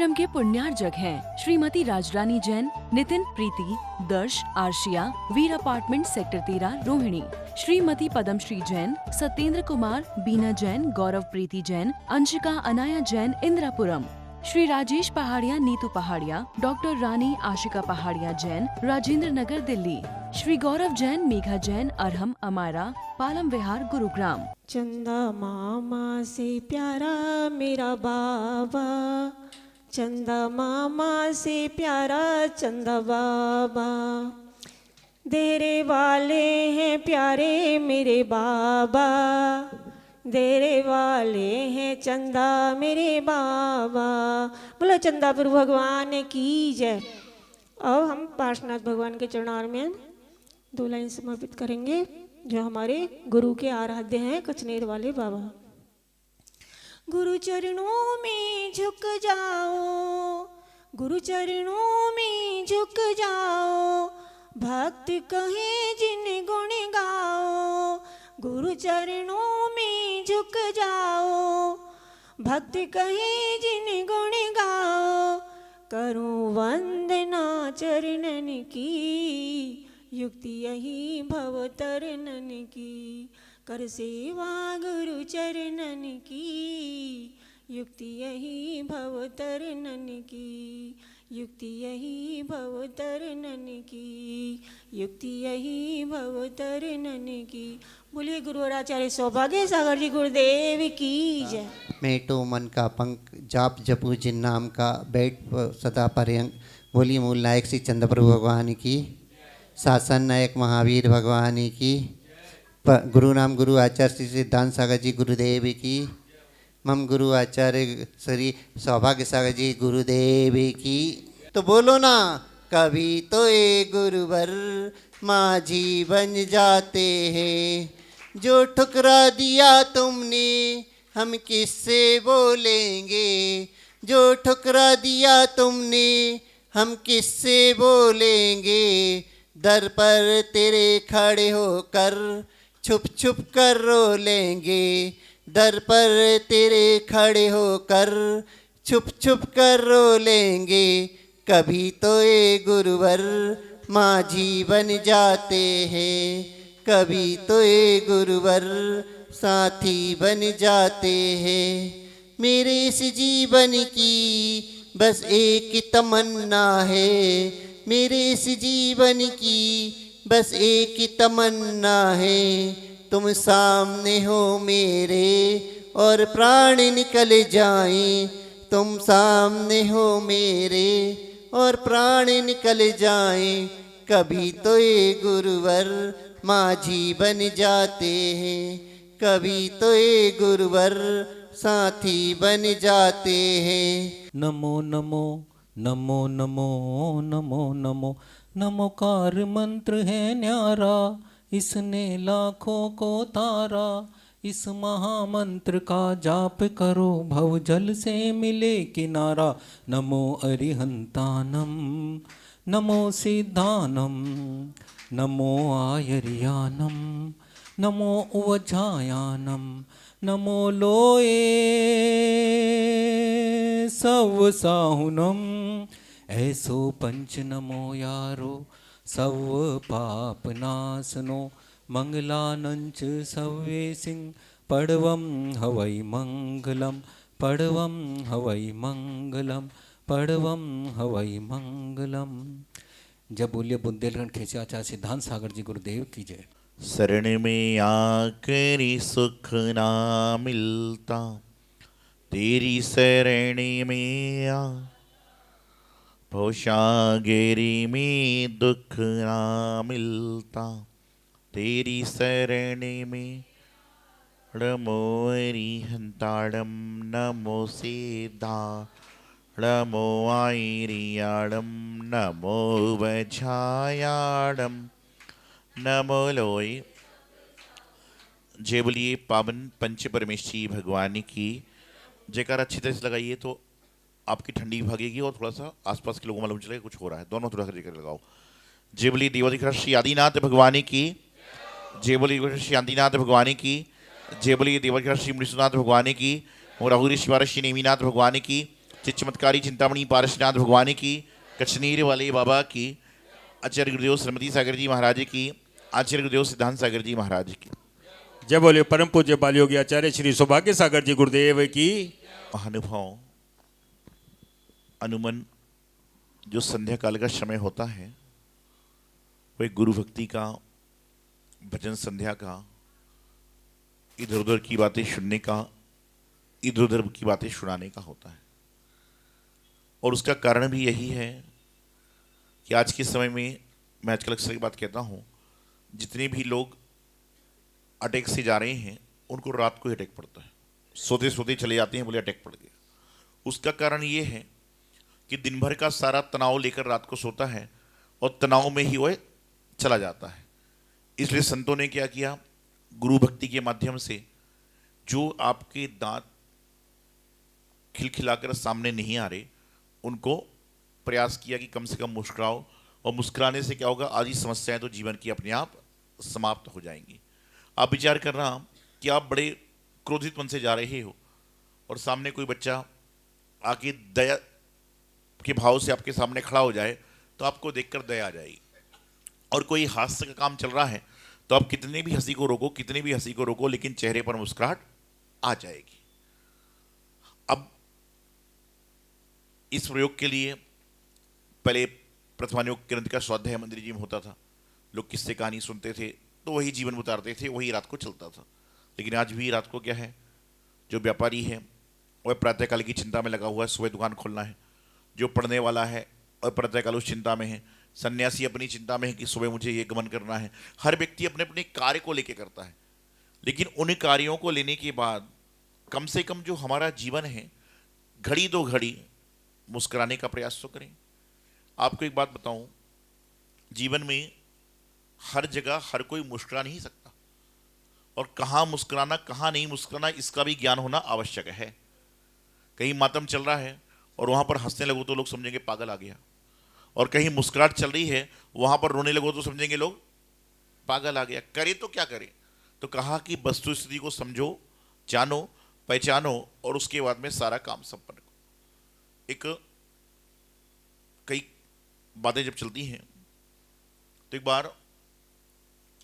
आश्रम के पुण्यार्जक हैं श्रीमती राजरानी जैन, नितिन प्रीति, दर्श, आर्शिया, वीर अपार्टमेंट सेक्टर 13 रोहिणी। श्रीमती पद्मश्री जैन, सत्येंद्र कुमार, बीना जैन, गौरव प्रीति जैन, अंशिका अनाया जैन, इंदिरापुरम। श्री राजेश पहाड़िया, नीतू पहाड़िया, डॉक्टर रानी आशिका पहाड़िया जैन, राजेंद्र नगर दिल्ली। श्री गौरव जैन, मेघा जैन, अरहम अमारा, पालम विहार, गुरुग्राम। चंदा मामा से प्यारा मेरा बाबा, चंदा मामा से प्यारा चंदा बाबा, देरे वाले हैं प्यारे मेरे बाबा, देरे वाले हैं चंदा मेरे बाबा। बोलो चंदा प्रभु भगवान की जय। अब हम पार्श्वनाथ भगवान के चरणार में 2 लाइन समर्पित करेंगे जो हमारे गुरु के आराध्य हैं कचनेर वाले बाबा। गुरु चरणों में झुक जाओ, गुरु चरणों में झुक जाओ, भक्त कहे जिन गुण गाओ। गुरु चरणों में झुक जाओ, भक्त कहे जिन गुण गाओ। करूं वंदना चरणन की, युक्ति यही भव तरनन की। कर सेवा गुरु चरणन की, युक्ति यही भव तरनन की। युक्ति यही भव तरनन की, युक्ति यही भव तरनन की। बोलिए गुरु और आचार्य सौभाग्य सागर जी गुरुदेव की जय। मेटो मन का पंख जाप जपू जिन नाम का, बैठ सदा पर्यंक। बोली मूल नायक श्री चंद्रप्रभु भगवान की, शासन नायक महावीर भगवान की, गुरु नाम गुरु आचार्य श्री सिद्धांत सागर जी गुरुदेव की, मम गुरु आचार्य श्री सौभाग्य सागर जी गुरुदेव की। तो बोलो ना, कभी तो ये गुरुवर माझी बन जाते हैं, जो ठुकरा दिया तुमने हम किससे बोलेंगे, जो ठुकरा दिया तुमने हम किससे बोलेंगे। दर पर तेरे खड़े होकर छुप छुप कर रो लेंगे, दर पर तेरे खड़े होकर छुप छुप कर रो लेंगे। कभी तो ये गुरुवर माझी बन जाते हैं, कभी तो ये गुरुवर साथी बन जाते हैं। मेरे इस जीवन की बस एक तमन्ना है, मेरे इस जीवन की बस एक तमन्ना है। तुम सामने हो मेरे और प्राण निकल जाएं, तुम सामने हो मेरे और प्राण निकल जाएं। कभी तो ये गुरुवर माझी बन जाते हैं, कभी तो ये गुरुवर साथी बन जाते हैं। नमो नमो नमो नमो नमो नमो, नमोकार मंत्र है न्यारा, इसने लाखों को तारा। इस महामंत्र का जाप करो, भव जल से मिले किनारा। नमो अरिहंतानम, नमो सिद्धानम, नमो आयर्यानम, नमो उवझायानम, नमो लोए सव साहुनम। ऐसो पंच नमो यारो, सव पाप नासनो, मंगलानंच सव्वे सिंह। पड़वम हवै मंगलम, पड़वम हवै मंगलम, पड़वम हवै मंगलम। जब बोलिए बुंदेलखंड खेचे आचार्य सिद्धांत सागर जी गुरुदेव की जय। शरण में आकर सुख ना मिलता, तेरी शरण में आ। भौसागरी में दुख ना मिलता, तेरी शरण में। नमो अरिहंताणम, नमो सिद्धाणमो आयर्याणम, नमो वज्रायाणम, नमो लोय। जय बोलिए पावन पंच परमेश्वरी भगवान की। जयकार अच्छी तरह से लगाइए तो आपकी ठंडी भागेगी और थोड़ा सा आसपास के लोगों को मालूम चलेगा कुछ हो रहा है। दोनों थोड़ा सा जयकार लगाओ। जय बोलिए देवाधिकार श्री आदिनाथ भगवान की, जय बोलिए श्री आदिनाथ भगवान की, जय बोलिए देवाधिकार श्री मृषुनाथ भगवान की, और राहुल शिवार श्री नेमीनाथ भगवान की, चमत्कारी चिंतामणि पारसनाथ भगवान की, कश्मीर वाले बाबा की, आचार्य गुरुदेव श्रीमती सागर जी महाराज की, आचार्य गुरुदेव सिद्धांत सागर जी महाराज की। जय बोलिए परम पूज्य बाल योगी आचार्य श्री सौभाग्य सागर जी गुरुदेव की। अनुभव अनुमन जो संध्या काल का समय होता है वो एक गुरु भक्ति का, भजन संध्या का, इधर उधर की बातें सुनने का, इधर उधर की बातें सुनाने का होता है। और उसका कारण भी यही है कि आज के समय में, मैं आजकल अक्सर की बात कहता हूँ, जितने भी लोग अटैक से जा रहे हैं उनको रात को अटैक पड़ता है, सोते सोते चले जाते हैं, बोले अटैक पड़ गया। उसका कारण ये है कि दिन भर का सारा तनाव लेकर रात को सोता है और तनाव में ही वह चला जाता है। इसलिए संतों ने क्या किया, गुरु भक्ति के माध्यम से जो आपके दांत खिलखिलाकर सामने नहीं आ रहे उनको प्रयास किया कि कम से कम मुस्कुराओ, और मुस्कुराने से क्या होगा, आधी समस्याएं तो जीवन की अपने आप समाप्त हो जाएंगी। आप विचार करना कि आप बड़े क्रोधित मन से जा रहे हो और सामने कोई बच्चा आके दया के भाव से आपके सामने खड़ा हो जाए तो आपको देखकर दया आ जाएगी। और कोई हास्य का काम चल रहा है तो आप कितने भी हंसी को रोको, कितने भी हंसी को रोको, लेकिन चेहरे पर मुस्कुराहट आ जाएगी। अब इस प्रयोग के लिए पहले प्रथमानुयोग ग्रंथ का स्वाध्याय मंदिर जी में होता था, लोग किस्से कहानी सुनते थे तो वही जीवन उतारते थे, वही रात को चलता था। लेकिन आज भी रात को क्या है, जो व्यापारी है वह प्रातःकाल की चिंता में लगा हुआ है, सुबह दुकान खोलना है। जो पढ़ने वाला है और प्रातःकाल उस चिंता में है। सन्यासी अपनी चिंता में है कि सुबह मुझे ये गमन करना है। हर व्यक्ति अपने अपने कार्य को लेकर करता है, लेकिन उन कार्यों को लेने के बाद कम से कम जो हमारा जीवन है, घड़ी दो घड़ी मुस्कुराने का प्रयास तो करें। आपको एक बात बताऊं, जीवन में हर जगह हर कोई मुस्कुरा नहीं सकता, और कहाँ मुस्कुराना कहाँ नहीं मुस्कुराना इसका भी ज्ञान होना आवश्यक है। कहीं मातम चल रहा है और वहाँ पर हंसने लगो तो लोग समझेंगे पागल आ गया, और कहीं मुस्कुराहट चल रही है वहाँ पर रोने लगो तो समझेंगे लोग पागल आ गया। करे तो क्या करे, तो कहा कि वस्तु स्थिति को समझो, जानो, पहचानो और उसके बाद में सारा काम संपन्न करो। एक कई बातें जब चलती हैं तो एक बार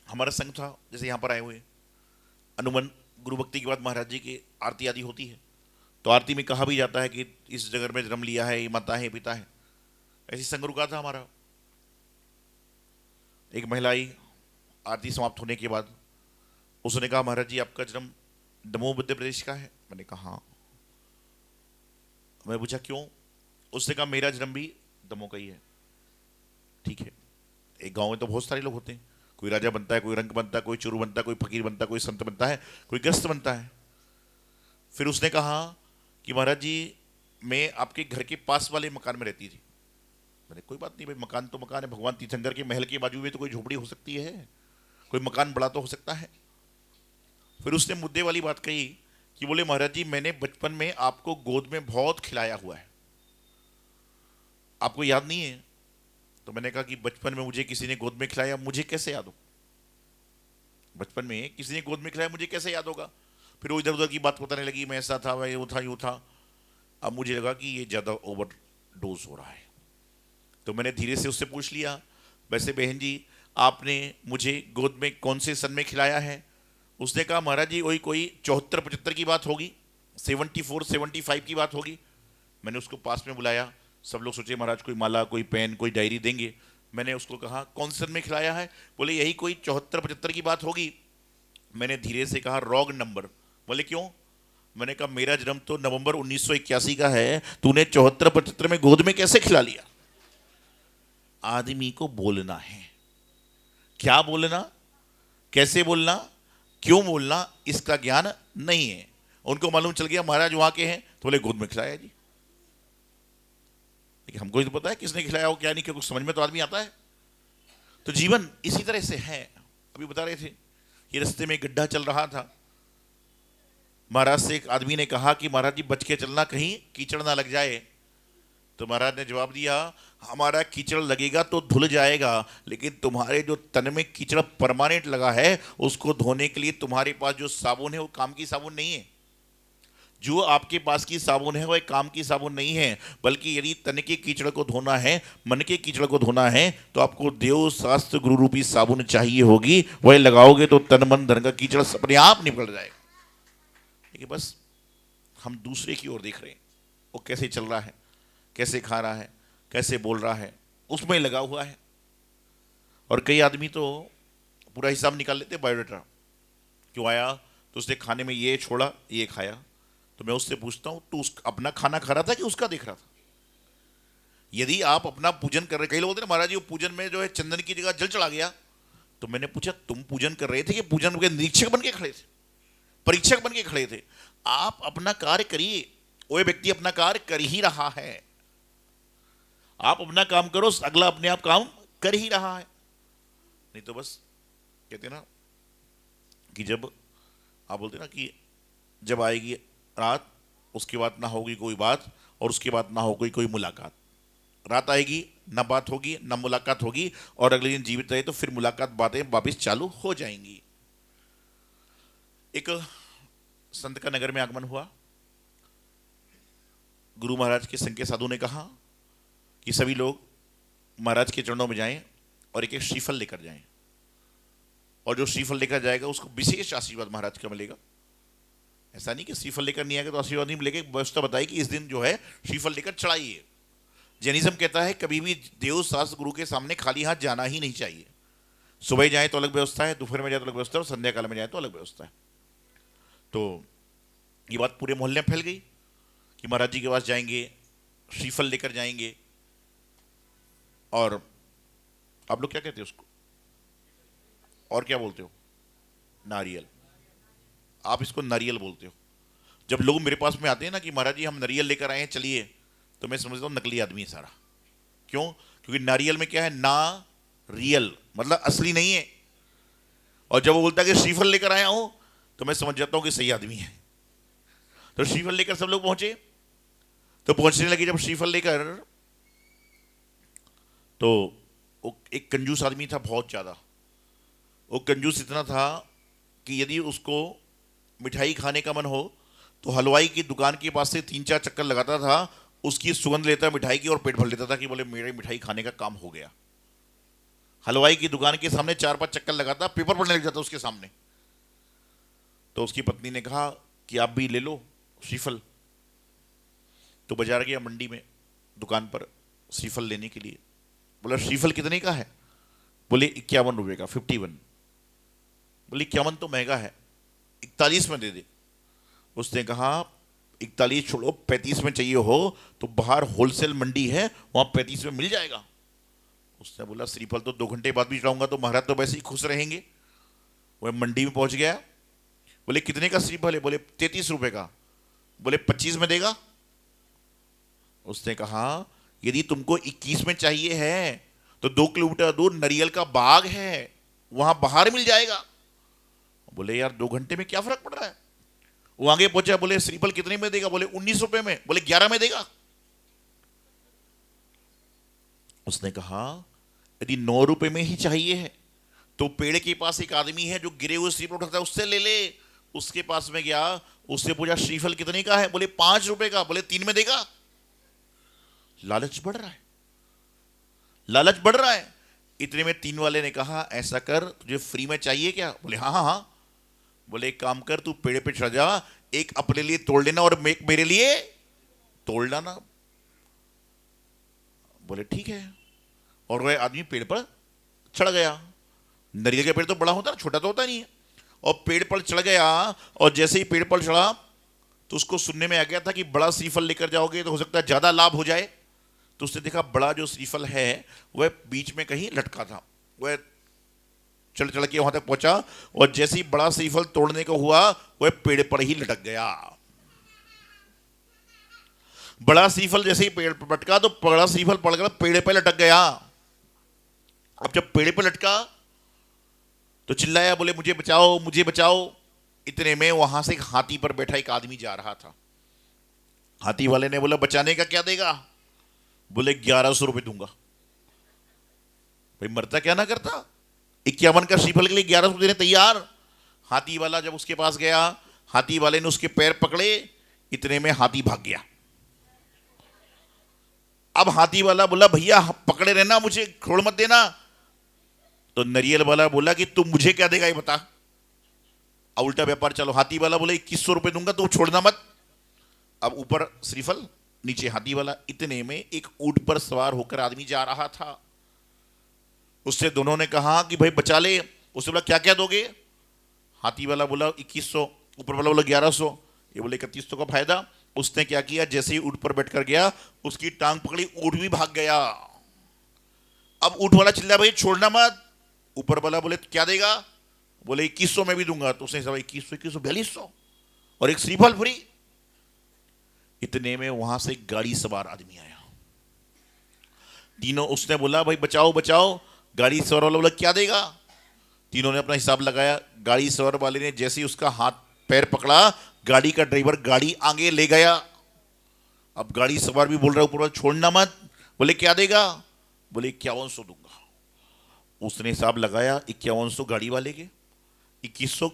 हमारा संघ था, जैसे यहाँ पर आए हुए अनुमन गुरु भक्ति के बाद महाराज जी की आरती आदि होती है, तो आरती में कहा भी जाता है कि इस जगह में जन्म लिया है, ये माता है, पिता है। ऐसी संघ रुका था हमारा। एक महिला आई आरती समाप्त होने के बाद, उसने कहा महाराज जी आपका जन्म दमोह मध्य प्रदेश का है। मैंने कहा हाँ। मैं पूछा क्यों? उसने कहा मेरा जन्म भी दमोह का ही है। ठीक है, एक गांव में तो बहुत सारे लोग होते हैं, कोई राजा बनता है, कोई रंक बनता है, कोई चोरू बनता है, कोई फकीर बनता है, कोई संत बनता है, कोई ग्रस्त बनता है। फिर उसने कहा कि महाराज जी मैं आपके घर के पास वाले मकान में रहती थी। मैंने कोई बात नहीं भाई, मकान तो मकान है, भगवान तीर्थंकर के महल के बाजू में तो कोई झोपड़ी हो सकती है, कोई मकान बड़ा तो हो सकता है। फिर उसने मुद्दे वाली बात कही कि बोले महाराज जी मैंने बचपन में आपको गोद में बहुत खिलाया हुआ है, आपको याद नहीं है? तो मैंने कहा कि बचपन में मुझे किसी ने गोद में खिलाया, मुझे कैसे याद हो? बचपन में किसी ने गोद में खिलाया, मुझे कैसे याद होगा? फिर वो इधर उधर की बात बताने लगी, मैं ऐसा था, मैं यूँ था, यूँ था। अब मुझे लगा कि ये ज़्यादा ओवर डोज हो रहा है, तो मैंने धीरे से उससे पूछ लिया, वैसे बहन जी आपने मुझे गोद में कौन से सन में खिलाया है? उसने कहा महाराज जी वही कोई 74-75 की बात होगी, 74-75 की बात होगी। मैंने उसको पास में बुलाया, सब लोग सोचे महाराज कोई माला, कोई पेन, कोई डायरी देंगे। मैंने उसको कहा कौन से सन में खिलाया है? बोले यही कोई 74-75 की बात होगी। मैंने धीरे से कहा रॉन्ग नंबर। बोले क्यों? मैंने कहा मेरा जन्म तो नवंबर 1981 का है, तूने 74-75 में गोद में कैसे खिला लिया? आदमी को बोलना है, क्या बोलना, कैसे बोलना, क्यों बोलना, इसका ज्ञान नहीं है। उनको मालूम चल गया महाराज वहां के हैं, तो बोले गोद में खिलाया जी। लेकिन हमको तो पता है किसने खिलाया हो क्या नहीं, क्योंकि समझ में तो आदमी आता है। तो जीवन इसी तरह से है। अभी बता रहे थे ये रास्ते में गड्ढा चल रहा था, महाराज से एक आदमी ने कहा कि महाराज जी बच के चलना, कहीं कीचड़ ना लग जाए। तो महाराज ने जवाब दिया हमारा कीचड़ लगेगा तो धुल जाएगा, लेकिन तुम्हारे जो तन में कीचड़ परमानेंट लगा है उसको धोने के लिए तुम्हारे पास जो साबुन है वो काम की साबुन नहीं है। जो आपके पास की साबुन है वह काम की साबुन नहीं है, बल्कि यदि तन के कीचड़ को धोना है, मन के कीचड़ को धोना है, तो आपको देव शास्त्र गुरु रूपी साबुन चाहिए होगी। वह लगाओगे तो तन मन धन का कीचड़ अपने आप निकल जाएगा। देखिए, बस हम दूसरे की ओर देख रहे हैं, वो कैसे चल रहा है, कैसे खा रहा है, कैसे बोल रहा है, उसमें लगा हुआ है। और कई आदमी तो पूरा हिसाब निकाल लेते, बायोडाटा क्यों आया, तो उसने खाने में ये छोड़ा, ये खाया। तो मैं उससे पूछता हूँ, तू अपना खाना खा रहा था कि उसका देख रहा था? यदि आप अपना पूजन कर रहे, कई लोग बोलते हैं महाराज जी वो पूजन में जो है चंदन की जगह जल चढ़ा गया, तो मैंने पूछा तुम पूजन कर रहे थे कि पूजन के निरीक्षक बन के खड़े थे, परीक्षक बन के खड़े थे? आप अपना कार्य करिए, वो व्यक्ति अपना कार्य कर ही रहा है। आप अपना काम करो, अगला अपने आप काम कर ही रहा है। नहीं तो बस कहते हैं ना कि जब आप बोलते ना कि जब आएगी रात उसके बाद ना होगी कोई बात, और उसके बाद ना होगी कोई मुलाकात। रात आएगी, ना बात होगी, ना मुलाकात होगी, और अगले दिन जीवित रहे तो फिर मुलाकात, बातें वापिस चालू हो जाएंगी। एक संत का नगर में आगमन हुआ। गुरु महाराज के संघ के साधु ने कहा कि सभी लोग महाराज के चरणों में जाएं और एक एक श्रीफल लेकर जाएं, और जो श्रीफल लेकर जाएगा उसको विशेष आशीर्वाद महाराज का मिलेगा। ऐसा नहीं कि श्रीफल लेकर नहीं आएगा तो आशीर्वाद नहीं मिलेगा। व्यवस्था बताई कि इस दिन जो है श्रीफल लेकर चढ़ाइए। जैनिज्म कहता है कभी भी देव शास्त्र गुरु के सामने खाली हाथ जाना ही नहीं चाहिए। सुबह जाए तो अलग व्यवस्था है, दोपहर में जाए तो अलग व्यवस्था है, और संध्या काल में जाए तो अलग व्यवस्था है। तो ये बात पूरे मोहल्ले में फैल गई कि महाराज जी के पास जाएंगे, श्रीफल लेकर जाएंगे। और आप लोग क्या कहते हो उसको, और क्या बोलते हो? नारियल। आप इसको नारियल बोलते हो। जब लोग मेरे पास में आते हैं ना कि महाराज जी हम नारियल लेकर आए हैं चलिए, तो मैं समझता हूँ नकली आदमी है सारा। क्यों? क्योंकि नारियल में क्या है, ना रियल, मतलब असली नहीं है। और जब वो बोलता है कि श्रीफल लेकर आया हूं, तो मैं समझ जाता हूं कि सही आदमी है। तो श्रीफल लेकर सब लोग पहुंचे। तो पहुंचने लगे जब श्रीफल लेकर, तो वो एक कंजूस आदमी था बहुत ज्यादा। वो कंजूस इतना था कि यदि उसको मिठाई खाने का मन हो तो हलवाई की दुकान के पास से 3-4 चक्कर लगाता था, उसकी सुगंध लेता मिठाई की और पेट भर लेता था कि बोले मेरे मिठाई खाने का काम हो गया। हलवाई की दुकान के सामने 4-5 चक्कर लगाता, पेपर पढ़ने लग जाता उसके सामने। तो उसकी पत्नी ने कहा कि आप भी ले लो श्रीफल। तो बाजार गया, मंडी में दुकान पर श्रीफल लेने के लिए। बोला श्रीफल कितने का है? बोले 51 रुपये का, 51। बोले 51 तो महंगा है, 41 में दे दे। उसने कहा 41 छोड़ो, 35 में चाहिए हो तो बाहर होलसेल मंडी है, वहां 35 में मिल जाएगा। उसने बोला श्रीफल तो 2 घंटे बाद भी चढ़ाऊंगा तो महाराज तो वैसे ही खुश रहेंगे। वह मंडी में पहुंच गया। बोले कितने का श्रीफल है? बोले 33 रुपए का। बोले 25 में देगा? उसने कहा यदि तुमको 21 में चाहिए है तो 2 किलोमीटर दूर नारियल का बाग है, वहां बाहर मिल जाएगा। बोले यार 2 घंटे में क्या फर्क पड़ रहा है? वो आगे पहुंचा। बोले श्रीफल कितने में देगा? बोले 19 रुपए में। बोले 11 में देगा? उसने कहा यदि 9 रुपए में ही चाहिए है तो पेड़ के पास एक आदमी है जो गिरे हुए श्रीफल उठाता है, उससे ले ले। उसके पास में गया, उससे पूछा श्रीफल कितने का है? बोले 5 रुपए का। बोले 3 में देगा? लालच बढ़ रहा है, लालच बढ़ रहा है। इतने में 3 वाले ने कहा ऐसा कर, तुझे फ्री में चाहिए क्या? बोले हाँ हाँ हाँ। बोले एक काम कर, तू पेड़ पे चढ़ जा, एक अपने लिए तोड़ लेना और एक मेरे लिए तोड़ लाना। बोले ठीक है। और वह आदमी पेड़ पर चढ़ गया। नारियल का पेड़ तो बड़ा होता है, छोटा तो होता नहीं है। और पेड़ पर चढ़ गया, और जैसे ही पेड़ पर चढ़ा तो उसको सुनने में आ गया था कि बड़ा श्रीफल लेकर जाओगे तो हो सकता है ज्यादा लाभ हो जाए। तो उसने देखा बड़ा जो श्रीफल है वह बीच में कहीं लटका था। वह चढ़ चढ़ के वहां तक पहुंचा, और जैसे ही बड़ा श्रीफल तोड़ने को हुआ वह पेड़ पर ही लटक गया। बड़ा श्रीफल जैसे ही पेड़ पर लटका तो बड़ा श्रीफल पड़कर पेड़ पर लटक गया। अब जब पेड़ पर लटका तो चिल्लाया, बोले मुझे बचाओ, मुझे बचाओ। इतने में वहां से एक हाथी पर बैठा एक आदमी जा रहा था। हाथी वाले ने बोला बचाने का क्या देगा? बोले 1100 रुपए दूंगा। भाई मरता क्या ना करता, 51 का श्रीफल के लिए 1100 देने तैयार। हाथी वाला जब उसके पास गया, हाथी वाले ने उसके पैर पकड़े, इतने में हाथी भाग गया। अब हाथी वाला बोला भैया पकड़े रहना, मुझे छोड़ मत देना। तो नरियल वाला बोला कि तू मुझे क्या देगा ये बता। अब उल्टा व्यापार चलो, हाथी वाला बोला 2100 रुपए दूंगा, तू छोड़ना मत। अब ऊपर श्रीफल, नीचे हाथी वाला। इतने में एक ऊंट पर सवार होकर आदमी जा रहा था। उससे दोनों ने कहा कि भाई बचा ले। उसने बोला क्या क्या दोगे? हाथी वाला बोला 2100, ऊपर वाला बोला 1100, ये बोले 3100 का फायदा। उसने क्या किया, जैसे ही ऊंट पर बैठ कर गया उसकी टांग पकड़ी, ऊंट भी भाग गया। अब ऊंट वाला चिल्ला भाई छोड़ना मत। ऊपर वाला बोले क्या देगा? बोले 2100 मैं भी दूंगा। तो उसने 2100 4200 और एक श्रीफल फ्री। इतने में वहां से एक गाड़ी सवार आदमी आया। तीनों, उसने बोला भाई बचाओ बचाओ। गाड़ी सवार वाला बोला क्या देगा? तीनों ने अपना हिसाब लगाया। गाड़ी सवार वाले ने जैसे ही उसका हाथ पैर पकड़ा, गाड़ी का ड्राइवर गाड़ी आगे ले गया। अब गाड़ी सवार भी बोल रहा है ऊपर वाला छोड़ना मत। बोले क्या देगा? बोले 5100 दूंगा। उसने हिसाब लगाया, 5100 गाड़ी वाले के, 2100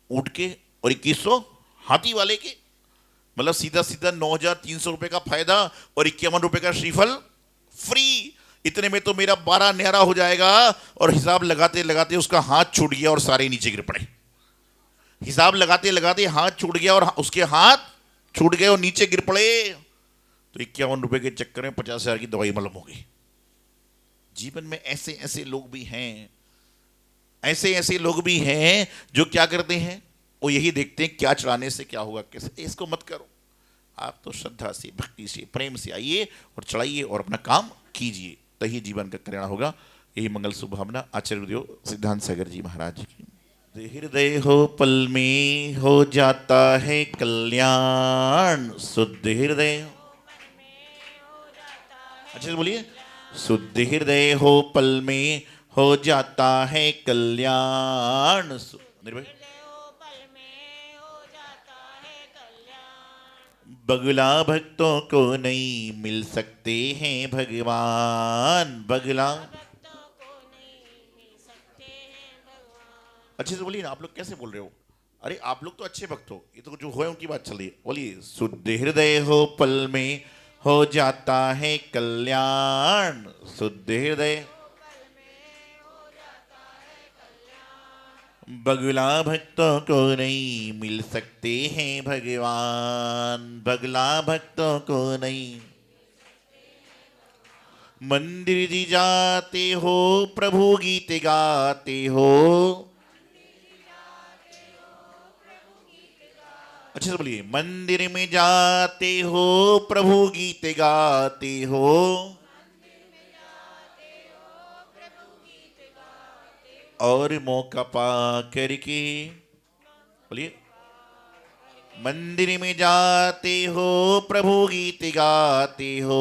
ऊंट के और 2100 हाथी वाले के, मतलब सीधा सीधा 9300 रुपए का फायदा और 51 रुपए का श्रीफल फ्री। इतने में तो मेरा 12 न्यारा हो जाएगा। और हिसाब लगाते लगाते उसका हाथ छूट गया और सारे नीचे गिर पड़े। हिसाब लगाते लगाते हाथ छूट गया और उसके हाथ छूट गए और नीचे गिर पड़े। तो 51 रुपए के चक्कर में 50,000 की दवाई मलम हो गई। जीवन में ऐसे ऐसे लोग भी हैं, ऐसे ऐसे लोग भी हैं जो क्या करते हैं, वो यही देखते हैं क्या चढ़ाने से क्या होगा, कैसे। इसको मत करो। आप तो श्रद्धा से, भक्ति से, प्रेम से आइए और चढ़ाइए और अपना काम कीजिए, तभी जीवन का कल्याण होगा। यही मंगल शुभकामना आचार्य गुरुदेव सिद्धांत सागर जी महाराज की। हृदय हो पल में हो जाता है कल्याण, शुद्ध हृदय। अच्छे से बोलिए, शुद्ध हृदय हो पल में हो जाता है कल्याण। निर्भय बगुला भक्तों को नहीं मिल सकते हैं भगवान, बगुला। अच्छे से बोलिए ना, आप लोग कैसे बोल रहे हो? अरे आप लोग तो अच्छे भक्त हो, ये तो जो हो उनकी बात चल रही है। बोलिए, शुद्ध हृदय हो पल में हो जाता है कल्याण, शुद्ध हृदय। बगुला भक्तों को नहीं मिल सकते हैं भगवान, बगुला भक्तों को नहीं। मंदिर जी जाते हो प्रभु गीत गाते हो। अच्छे से बोलिए, मंदिर में जाते हो प्रभु गीत गाते हो। और मौका पा करके बोलिए, मंदिर में जाते हो प्रभु गीत गाते हो,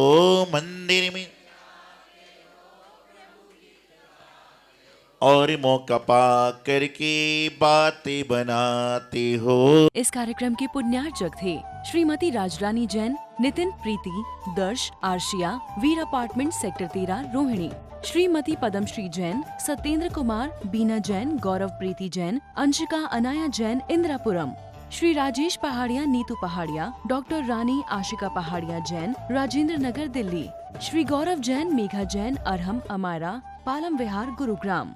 मंदिर में। और मौका पा करके बातें बनाते हो। इस कार्यक्रम के पुण्यार्चक थे श्रीमती राजरानी जैन, नितिन प्रीति, दर्श, आर्शिया, वीर अपार्टमेंट सेक्टर 13 रोहिणी। श्रीमती पद्मश्री जैन, सत्येंद्र कुमार, बीना जैन, गौरव प्रीति जैन, अंशिका अनाया जैन, इंद्रापुरम। श्री राजेश पहाड़िया, नीतू पहाड़िया, डॉक्टर रानी आशिका पहाड़िया जैन, राजेंद्र नगर दिल्ली। श्री गौरव जैन, मेघा जैन, अरहम, अमायरा, पालम विहार, गुरुग्राम।